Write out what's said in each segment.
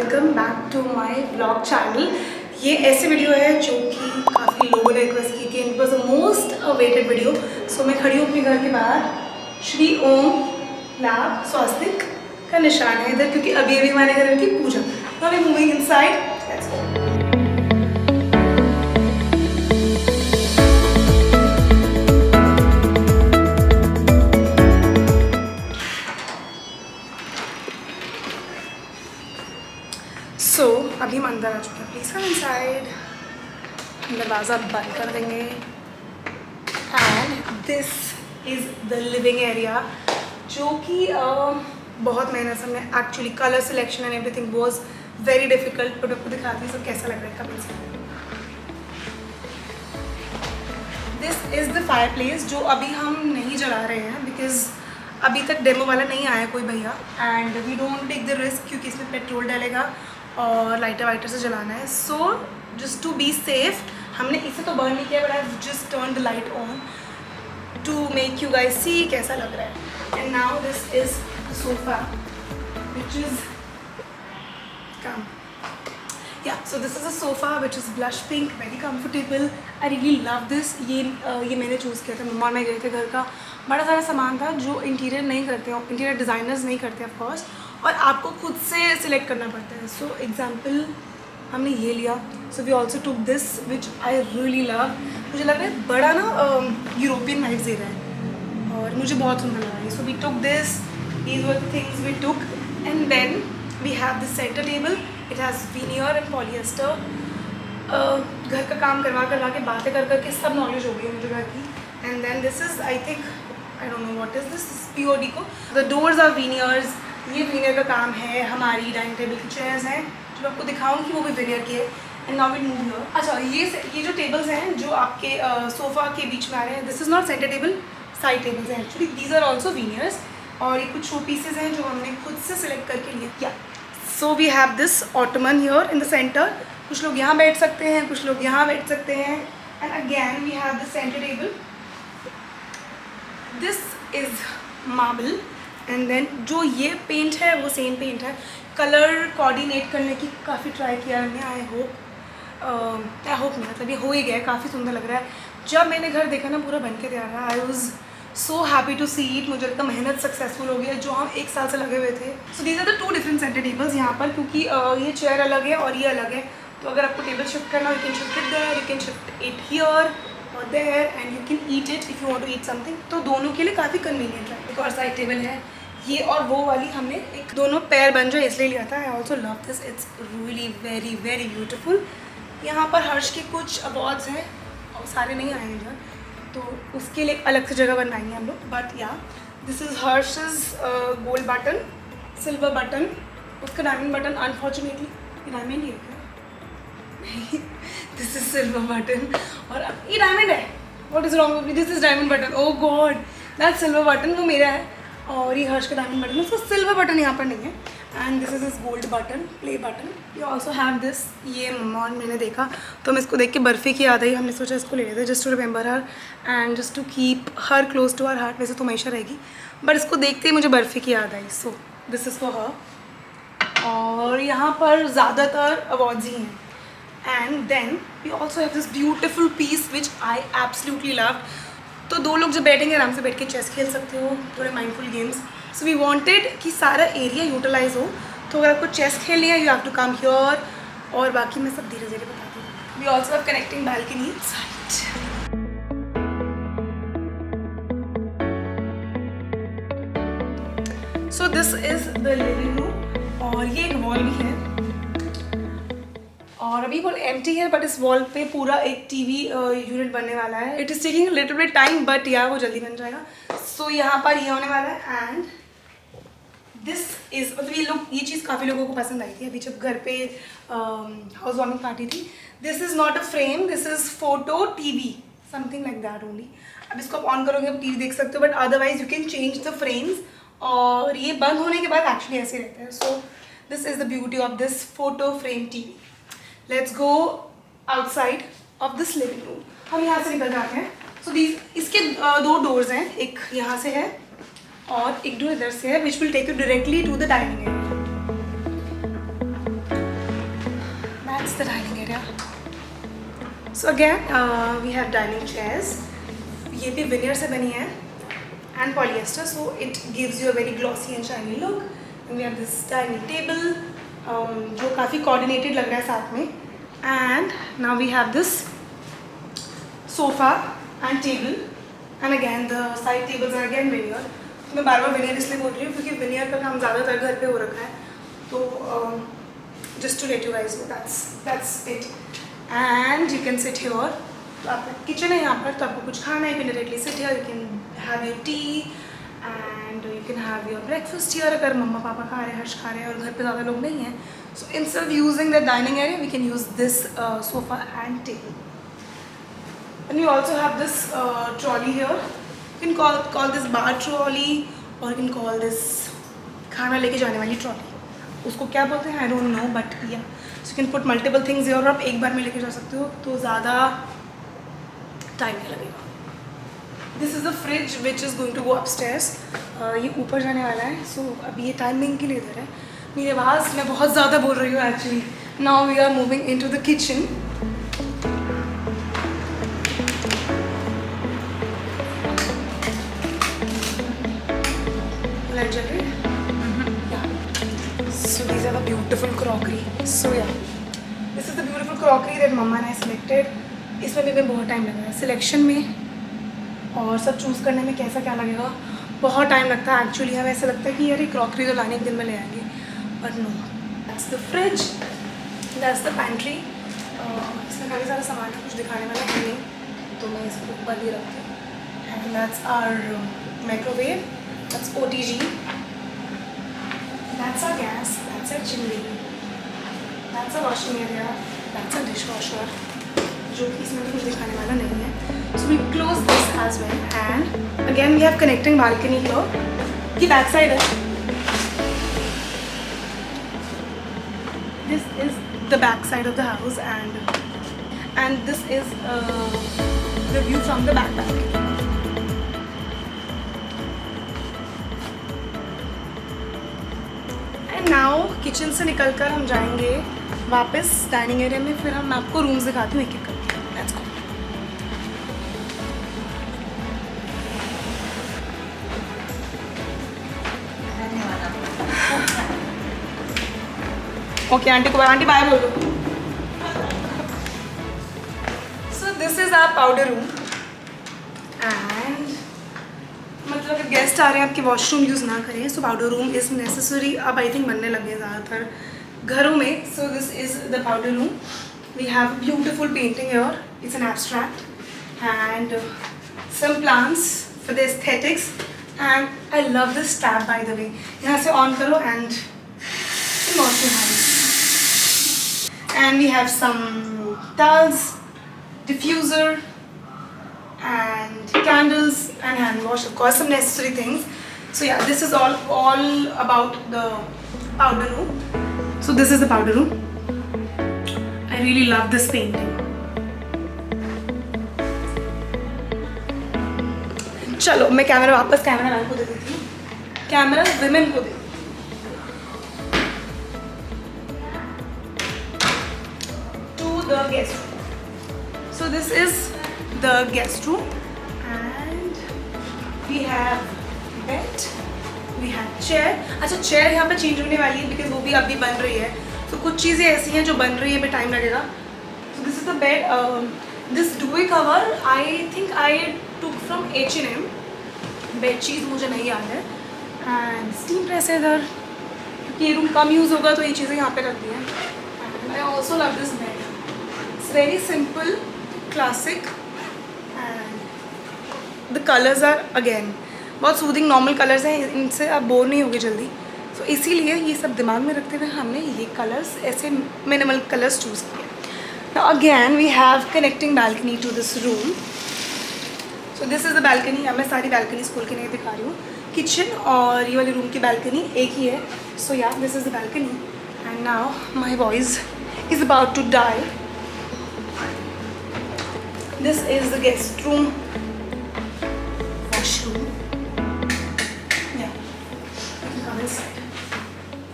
Welcome back to my blog channel. ये ऐसे video है जो कि काफ़ी लोगों ने रिक्वेस्ट की थी, it was the most awaited video. So मैं खड़ी हूँ अपने घर के बाहर, श्री ओम लाभ स्वास्तिक का निशान है इधर, क्योंकि अभी अभी हमारे घर की पूजा। तो अभी मूविंग इनसाइड, लेट्स गो। सो अभी हम अंदर आ चुके हैं, प्लीज़ कम इनसाइड। दरवाज़ा बंद कर देंगे and this is the living area, जो कि बहुत मेहनत से हमने actually colour selection and everything was very difficult, but आपको दिखाती हूँ सब कैसा लग रहा है कभी से। This is the fire place जो अभी हम नहीं जला रहे हैं बिकॉज अभी तक डेमो वाला नहीं आया कोई भैया, and we don't take the risk क्योंकि इसमें पेट्रोल डालेगा और लाइटर वाइटर से जलाना है। So just to be safe हमने इसे तो बर्न नहीं किया, but I just turn the light on to make you guys see कैसा लग रहा है। And now this is the sofa which is come yeah so this is a sofa which is blush pink, very comfortable. I really love this. ये मैंने choose किया था, मम्मा और मैं गए थे, घर का बड़ा सारा सामान था जो इंटीरियर नहीं करते हो, इंटीरियर डिज़ाइनर्स नहीं करते ऑफ कोर्स, और आपको खुद से सिलेक्ट करना पड़ता है। सो एग्जाम्पल हमने ये लिया। So we also took this which I really love. मुझे लग रहा है बड़ा ना यूरोपियन वाइब्स दे रहा है और मुझे बहुत सुंदर लग रहा है। So we took this, these were the things we took, and then we have this centre table. It has veneer and polyester. घर का काम करवा के बातें कर करके सब नॉलेज हो गई है मुझे घर की। And then this is I think I don't know what is this, POD को। द डोर्स आर विनियर्स, ये विनियर का काम है। हमारी डाइनिंग टेबल की चेयर्स हैं जो आपको दिखाऊंगी, वो भी विनियर की है। And now we move here. अच्छा, ये जो टेबल्स हैं जो आपके सोफ़ा के बीच में आ रहे हैं, this is not centre table, side tables हैं actually. These are also veneers, और ये कुछ शो पीसेज हैं जो हमने खुद से सिलेक्ट करके लिए किया। So we have this ottoman here in the centre. कुछ लोग यहाँ बैठ सकते हैं, कुछ लोग यहाँ बैठ सकते हैं। And again we have this centre table. This is marble, and then जो ये पेंट है वो सेम पेंट है। कलर कोऑर्डिनेट करने की काफ़ी ट्राई किया हमने। आई होप नहीं, मतलब ये हो ही गया है, काफ़ी सुंदर लग रहा है। जब मैंने घर देखा ना पूरा बन के तैयार रहा, I was so happy to see it. मुझे लगता मेहनत सक्सेसफुल हो गई है जो हम 1 साल से लगे हुए थे। So these are the 2 different centre tables यहाँ पर, क्योंकि ये चेयर अलग है और ये अलग है। तो अगर आपको टेबल शिफ्ट करना हो, you can shift it there, you can shift it here और there, and you can eat it if you want to eat something. तो दोनों के लिए काफ़ी कन्वीनियंट है। एक और साइड टेबल है, ये और वो वाली हमने एक दोनों पैर बन जाए इसलिए लिया था। आई also love this, it's really very very beautiful. यहाँ पर हर्ष के कुछ अवार्ड्स हैं और सारे नहीं आए हैं इधर, तो उसके लिए अलग से जगह बनवाएंगे हम लोग। But yeah this is Harsh's gold button, silver button, उसका डायमंड बटन अनफॉर्चुनेटली डायमंड ही है क्या? नहीं, दिस इज सिल्वर बटन और ये डायमंड है। What is wrong with me? This is diamond button. Oh God, that silver button वो मेरा है और ये हर्ष का डायमंड बटन है, उसका सिल्वर बटन यहाँ पर नहीं है। And this is gold button, play button. You also have this. ये मम्मा और मैंने देखा तो मैं इसको देख के बर्फ़ी की याद आई, हमने सोचा इसको ले लेते हैं just to remember her and just to keep her close to her heart. वैसे तो हमेशा रहेगी, बट इसको देखते ही मुझे बर्फ़ी की याद आई। So this is for her. और यहाँ पर ज़्यादातर अवार्ड्स ही हैं। And then we also have this beautiful piece which I absolutely love. तो 2 लोग जब बैठेंगे आराम से बैठ के चेस खेल सकते हो, थोड़े mindful games. So we wanted कि सारा एरिया यूटिलाइज हो, तो अगर आपको चेस खेलनी है you have to come here, और बाकी मैं सब धीरे धीरे बताती हूँ। We also have connecting balcony side. So this is the living room, और ये एक वॉल भी है और अभी वॉल एम्प्टी है, बट इस वॉल पे पूरा एक टीवी यूनिट बनने वाला है। It is taking little bit time, but yeah वो जल्दी बन जाएगा। सो यहाँ पर ये होने वाला है। एंड दिस इज़, मतलब ये चीज़ काफ़ी लोगों को पसंद आई थी अभी जब घर पे हाउस वार्मिंग पार्टी थी। This is not a frame, this is photo TV, something like that only. अब इसको आप ऑन करोगे आप टीवी देख सकते हो, but otherwise you can change the frames, और ये बंद होने के बाद एक्चुअली ऐसे रहता है। So this is the beauty of this photo frame TV. Let's go outside of this living room. हम यहाँ से निकल जाते हैं। सो इसके 2 डोर्स हैं, एक यहाँ से है और एक डोर इधर से है, which will take you directly to the dining area. is the dining area. So again, we have dining chairs. ये भी veneer से बनी है and polyester, so it gives you a very glossy and shiny look. And we have this dining table, जो काफ़ी coordinated लग रहा है साथ में. And now we have this sofa and table. And again the side tables are again veneer. मैं बार बार veneer इसलिए बोल रही हूँ क्योंकि veneer का काम ज़्यादातर घर पे हो रखा है. तो just to let you guys know, that's it. And you can sit here. तो आपका किचन है यहाँ पर, तो आपको कुछ खाना है, you can directly sit here. You can have your tea and you can have your breakfast here. अगर मम्मा पापा खा रहे हैं, हर्ष खा रहे हैं और घर पे ज़्यादा लोग नहीं हैं, so instead of using the dining area, we can use this sofa and table. And you also have this trolley here. You can call this bar trolley, or you can call this खाना लेके जाने वाली trolley. उसको क्या बोलते हैं I don't know, but yeah. So you can put multiple things here और आप एक बार में लेके जा सकते हो, तो ज़्यादा टाइम नहीं लगेगा. This is the fridge which is going to go upstairs. ये ऊपर जाने वाला है, so अभी ये टाइमिंग के लिए इधर है. मेरी आवाज़ मैं बहुत ज़्यादा बोल रही हूँ actually. Now we are moving into the kitchen. Light जल रही है? So these are the beautiful crockery. So yeah, this is the beautiful crockery that mama ने selected. इसमें भी बहुत टाइम लगा है सिलेक्शन में और सब चूज़ करने में. कैसा क्या लगेगा, बहुत टाइम लगता है एक्चुअली. हमें ऐसा लगता है कि यार ये क्रॉकरी तो लाने एक दिन में ले आएंगे, but no. That's the fridge, that's the pantry. इसमें काफ़ी सारा सामान है, कुछ दिखाने वाला है नहीं, तो मैं इसको बंद ही रखती हूँ. And that's our microwave, that's OTG. That's our gas, that's our chimney, that's our washing area, that's our dishwasher, जो कि इसमें तो कुछ दिखाने वाला नहीं है. So we close this as well, and again we have connecting balcony here. की back side है. This is the back side of the house, and this is the view from the back balcony. Now kitchen से निकलकर हम जाएंगे वापस dining area में, फिर हम आपको रूम्स दिखाती हूँ एक एक करके. Let's go. ओके आंटी को आंटी बाय बोल दो. So this is our powder room. And मतलब अगर गेस्ट आ रहे हैं आपके वॉशरूम यूज़ ना करें, so powder room is necessary. अब आई थिंक बनने लगे ज़्यादातर घरों में. So this is the powder room. We have beautiful painting here. It's an abstract and some plants for the aesthetics. And I love this tap by the way. यहाँ से on करो and wash your hands. And we have some towels, diffuser and candles and hand wash, of course some necessary things. So yeah, this is all about the powder room. So this is the powder room. I really love this painting. चलो मैं camera वापस camera man को दे देती हूँ, camera women को दे. To the guest room. So this is the guest room, and we have bed, we have chair. अच्छा chair यहाँ पे चेंज होने वाली है बिकॉज वो भी अभी बन रही है. तो कुछ चीज़ें ऐसी हैं जो बन रही है, पे टाइम लगेगा. So this is the bed. This duvet cover I think I took from H&M. Bed चीज़ मुझे नहीं याद है. एंड स्टीम प्रेस है इधर, क्योंकि ये रूम कम यूज़ होगा तो ये चीज़ें यहाँ पे रखती हैं. And I also love this bed. It's very simple, classic. The colours are again बहुत सूदिंग नॉर्मल कलर्स हैं, इनसे आप बोर नहीं होगे जल्दी. सो इसीलिए ये सब दिमाग में रखते हुए हमने ये कलर्स ऐसे मिनिमल कलर्स चूज़ किए. Now again we have connecting balcony to this room. So this is the balcony. अब मैं सारी बैल्कनी खोल के नहीं दिखा रही हूँ. किचन और ये वाली रूम की बैल्कनी एक ही है. So yeah this is the balcony. And now my voice is about to die. This is the guest room.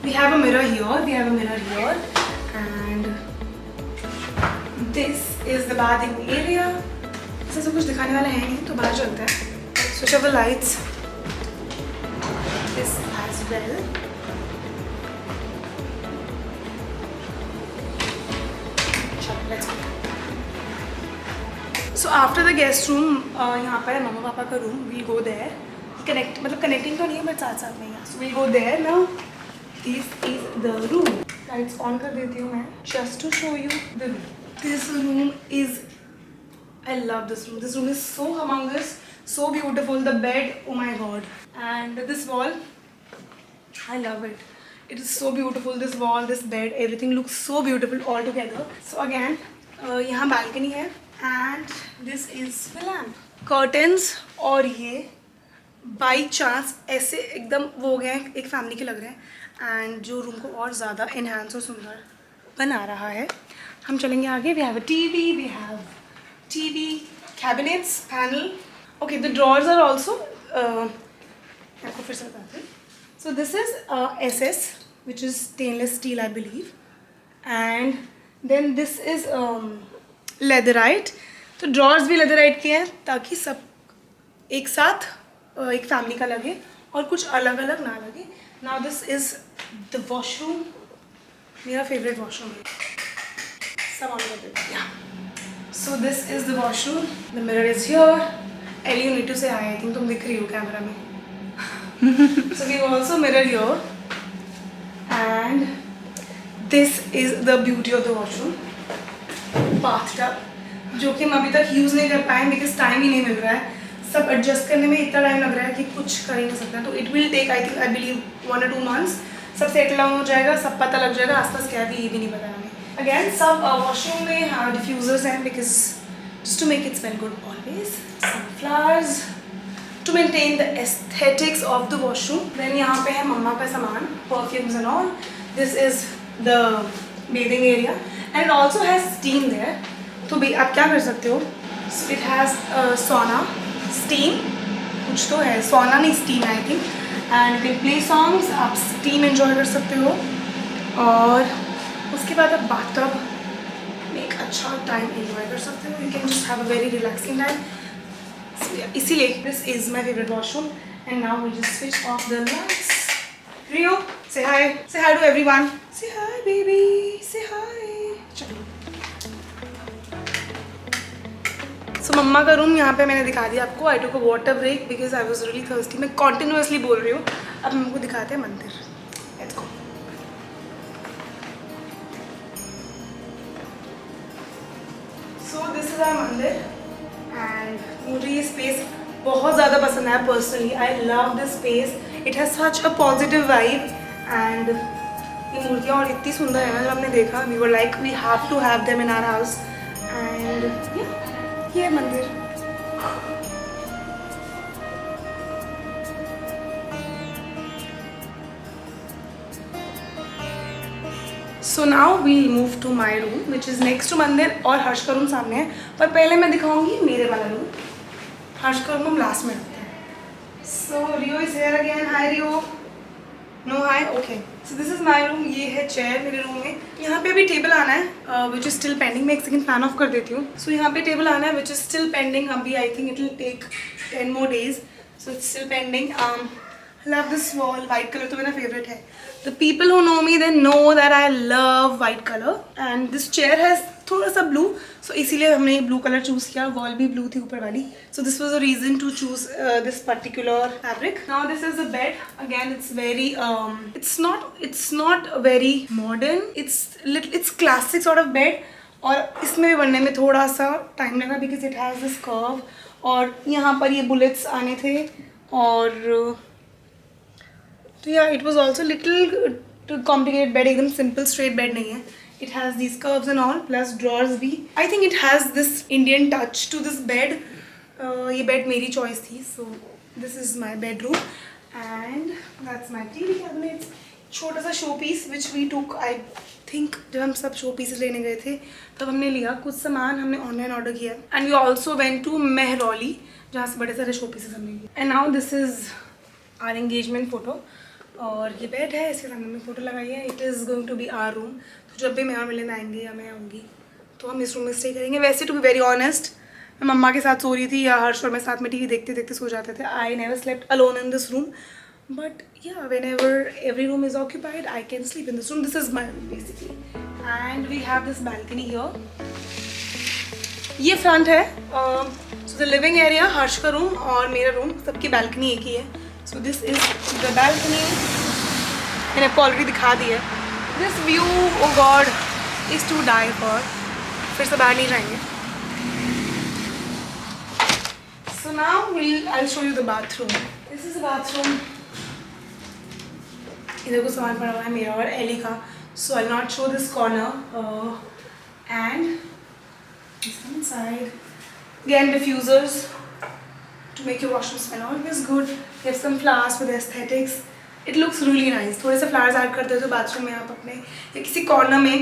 We have a mirror here, and this is the bathing area. ऐसा सब कुछ दिखाने वाला है नहीं, तो बाहर चलते हैं। Switch off the lights, this as well. So after the guest room यहाँ पर है मम्मा पापा का रूम। वी गो देयर, कनेक्ट मतलब कनेक्टिंग तो नहीं है बट साथ साथ में ही है। So we go there now. This is the room. Lights on कर देती हूँ मैं just to show you the room. This room is, I love this room. This room is so humongous, so beautiful. The bed, oh my god. And this wall, I love it. It is so beautiful. This wall, this bed, everything looks so beautiful all together. So again, यहाँ balcony है and this is the lamp. Curtains, और ये by chance ऐसे एकदम वो हो गए हैं, एक फैमिली के लग रहे हैं एंड जो रूम को और ज़्यादा इन्हांस और सुंदर बना रहा है। हम चलेंगे आगे। We have a TV, we have TV, cabinets, panel. Okay, the drawers are also, आपको फिर से बताते हैं। So this is SS, which is stainless steel I believe, and then this is leatherette. तो ड्रॉर्स भी लेदराइट के हैं ताकि सब एक साथ एक फैमिली का लगे और कुछ अलग अलग ना लगे। Now this is the washroom, मेरा फेवरेट वॉशरूम है। सब ऑन कर देते हैं। So this is the washroom, the mirror is here. Ellie, you need to say hi. I think तुम दिख रही हो कैमरा में। So we also mirror here and this is the beauty of the washroom. Bathtub, जो कि हम अभी तक यूज़ नहीं कर पाए बिकॉज टाइम ही नहीं मिल रहा है। सब एडजस्ट करने में इतना टाइम लग रहा है कि कुछ कर ही नहीं सकता। तो it will take, I think, I believe 1 or 2 months। सब सेटल डाउन हो जाएगा, सब पता लग जाएगा आसपास क्या है, ये भी नहीं पता हमें। अगेन सब वॉशरूम में डिफ्यूजर्स हैं because just to make it smell good always. Sunflowers to maintain the aesthetics of the washroom. Then यहाँ पे है मम्मा का सामान, perfumes and all. This is the bathing area and it also has steam there. तो आप क्या कर सकते हो, इट हैज़ सोना, स्टीम, कुछ तो है, सोना नहीं steam I think, and you can play songs. आप स्टीम एंजॉय कर सकते हो और उसके बाद आप बाथटब में एक अच्छा टाइम एंजॉय कर सकते हो। You can just have a very relaxing time. इसीलिए this is my favourite washroom. And now we just switch off the lights. Rio, से हाय टू एवरीवन। से हाय बेबी, से हाय। चलो, सो मम्मा का रूम यहाँ पे मैंने दिखा दिया आपको। I took a water break because I was really thirsty. मैं कॉन्टिन्यूसली बोल रही हूँ। अब हम हमको दिखाते हैं मंदिर। Let's go. So this is our mandir and मुझे ये स्पेस बहुत ज़्यादा पसंद आया personally. I love this space, it has such a positive vibe and ये मूर्तियाँ और इतनी सुंदर है ना, जब हमने देखा we were like we have to have them in our house. And ये मंदिर so now we move to my room which is next to मंदिर और हर्ष का रूम सामने है। पर पहले मैं दिखाऊंगी मेरे वाला रूम। हर्ष का रूम हम लास्ट में रखते हैं। So Rio is here again. Hi Rio. No hi, okay. So this is my room. ये है चेयर मेरे रूम में। यहाँ पे अभी टेबल आना है विच इज़ स्टिल पेंडिंग। मैं एक सेकंड फैन ऑफ कर देती हूँ। सो यहाँ पे टेबल आना है विच इज़ स्टिल पेंडिंग। अभी I think it will take 10 more days. So it's still pending. Love this wall, white colour तो मेरा फेवरेट है। The people who know me they know that I love white colour and this chair has थोड़ा सा blue, so इसीलिए हमने blue colour choose किया। Wall भी ब्लू थी ऊपर वाली, so this was a reason to choose this particular fabric. Now this is the bed. Again it's very it's not very modern, it's classic sort of bed. और इसमें भी बनने में थोड़ा सा टाइम लगा because it has this curve और यहाँ पर ये बुलेट्स आने थे। और तो या it was also little complicated bed, एकदम सिंपल स्ट्रेट बेड नहीं है। It has these curves and all, plus drawers भी। I think it has this Indian touch to this bed. ये bed मेरी choice थी, so this is my bedroom and that's my TV cabinet. छोटा सा showpiece which we took, I think जब हम सब show pieces लेने गए थे तब हमने लिया। कुछ सामान हमने ऑनलाइन ऑर्डर किया and we also went to Mehrauli जहाँ से बड़े सारे शो पीसेस हमने लिए। And now this is our engagement photo। और ये बेड है, इसके सामने में फ़ोटो लगाई है। It is going to be our room. तो जब भी मैं और मिलन आएंगे या मैं आऊँगी तो हम इस रूम में स्टे करेंगे। वैसे टू बी वेरी ऑनेस्ट, मैं मम्मा के साथ सो रही थी या हर्ष और मैं साथ में टीवी देखते देखते सो जाते थे। I never slept alone in this room, but yeah whenever every room is occupied I can sleep in this room. This is my room basically, and we have this balcony here. ये front है, so the living area, Harsh का room और मेरा room, सबकी balcony एक ही है। So this is the balcony, मैंने आपको ऑलरेडी दिखा दिया। This view, oh god, is to die for. फिर से बाहर नहीं जाएंगे। So now I'll show you the bathroom. This is the bathroom. इधर कुछ सामान पड़ा हुआ है मेरा और एली का, so I'll not show this corner. And let's come inside. Again, diffusers to make your washroom smell always good. We have some flowers with aesthetics. It looks really nice. थोड़े से flowers ऐड कर दो तो bathroom में आप अपने या किसी कॉर्नर में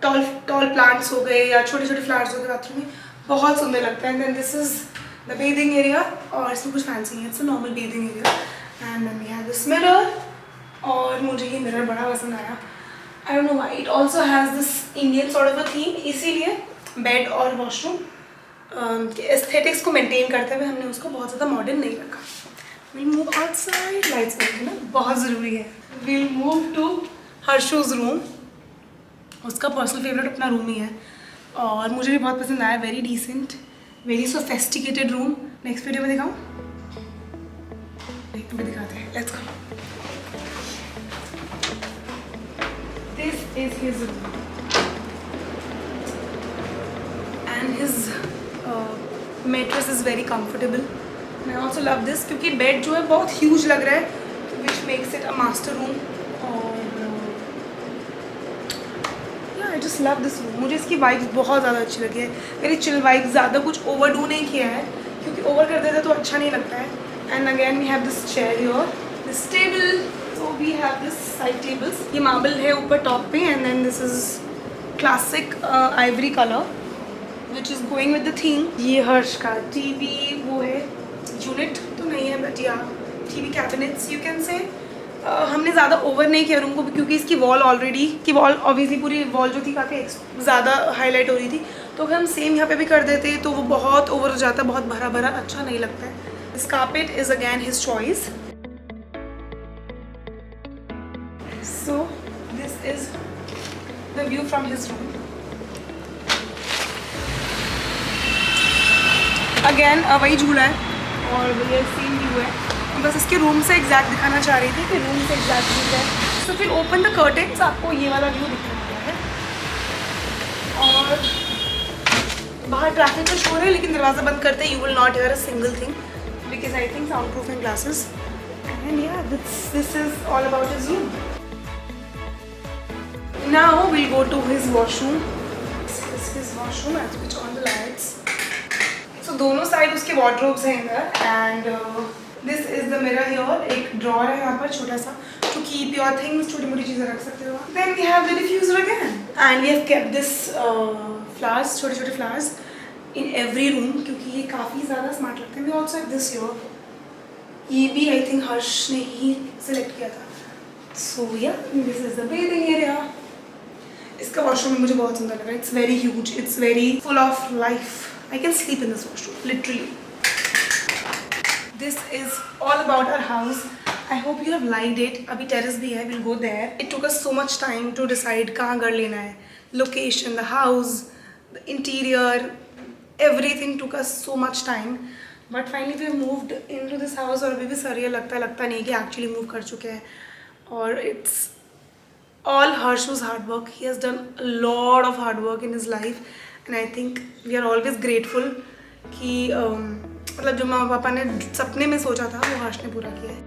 टॉल प्लांट्स हो गए या छोटे छोटे फ्लावर्स हो गए बाथरूम में, बहुत सुंदर लगता है। And then this is the bathing area, और इसमें कुछ फैंसी नहीं है, it's a normal bathing area. And then we have this mirror, और मुझे ये मिरर बड़ा पसंद आया। I don't know why, it also has this Indian sort of a theme, इसीलिए बेड और वॉशरूम के एस्थेटिक्स को मेंटेन करते हुए हमने उसको बहुत ज़्यादा मॉडर्न नहीं रखा। विल मूव आउटसाइड, लाइट्स बंद करना बहुत ज़रूरी है। Will move to Harshu's room, उसका पर्सनल फेवरेट अपना रूम ही है और मुझे भी बहुत पसंद आया। Very decent, very sophisticated room. Next video में दिखाऊँ, अभी दिखाते हैं, let's go. This is his room and his mattress is very comfortable. I also love this, क्योंकि बेड जो है बहुत ह्यूज लग रहा है, which makes it a master room. और I just love this room. मुझे इसकी वाइब्स बहुत ज़्यादा अच्छी लगी है, वेरी चिल वाइब्स, ज़्यादा कुछ ओवरडू नहीं किया है, क्योंकि ओवर कर देते तो अच्छा नहीं लगता है। And again we have this chair here, this table, so we have this side tables. ये मार्बल है ऊपर टॉप पे, and then this is classic ivory colour which is going with the theme. ये हर्ष का टीवी वो है, unit तो नहीं है बट या TV cabinets you can say. हमने ज़्यादा ओवर नहीं किया रूम को, क्योंकि इसकी वॉल ऑलरेडी की वॉल ऑब्वियसली पूरी वॉल जो थी काफ़ी ज़्यादा हाईलाइट हो रही थी, तो अगर हम सेम यहाँ पे भी कर देते तो वो बहुत ओवर हो जाता, बहुत भरा भरा अच्छा नहीं लगता है। This carpet is again his choice. So this is the view from his room. Again वही झूला है और ये सेम व्यू है, बस इसके रूम से एग्जैक्ट दिखाना चाह रही थी कि रूम से एग्जैक्ट व्यू है। तो फिर ओपन द कर्टेन्स, आपको ये वाला व्यू दिखने वाला है। और बाहर ट्रैफिक का शोर है, लेकिन दरवाज़ा बंद करते you will not hear a single thing, because I think soundproofing glasses. And yeah this is all about his room. Now we'll go to his washroom. This is his washroom, I switch on the lights. So दोनों side उसके wardrobes हैं इधर, and this is the mirror here. एक drawer है यहाँ पर छोटा सा, टू कीप योर थिंग्स, छोटी मोटी चीज़ें रख सकते हो। Then we have the diffuser again, and we have kept this flowers, छोटे छोटे फ्लावर्स इन एवरी रूम, क्योंकि ये काफ़ी ज़्यादा स्मार्ट लगते हैं। We also have this here, ये भी आई थिंक हर्ष ने ही सिलेक्ट किया था। सो yeah this is the bathing area. इसका वॉशरूम मुझे बहुत सुंदर लगा। It's very huge, it's very full of life. I can sleep in this washroom literally. This is all about our house. I hope you have liked it. अभी terrace भी है, we'll go there. It took us so much time to decide कहाँ घर लेना है, location, the house, the interior, everything took us so much time. But finally we moved into this house, और अभी भी surreal लगता नहीं कि actually move कर चुके हैं। और it's all Harshu's hard work. He has done a lot of hard work in his life, and I think we are always grateful कि मतलब जो माँ पापा ने सपने में सोचा था वो हर्ष ने पूरा किया है।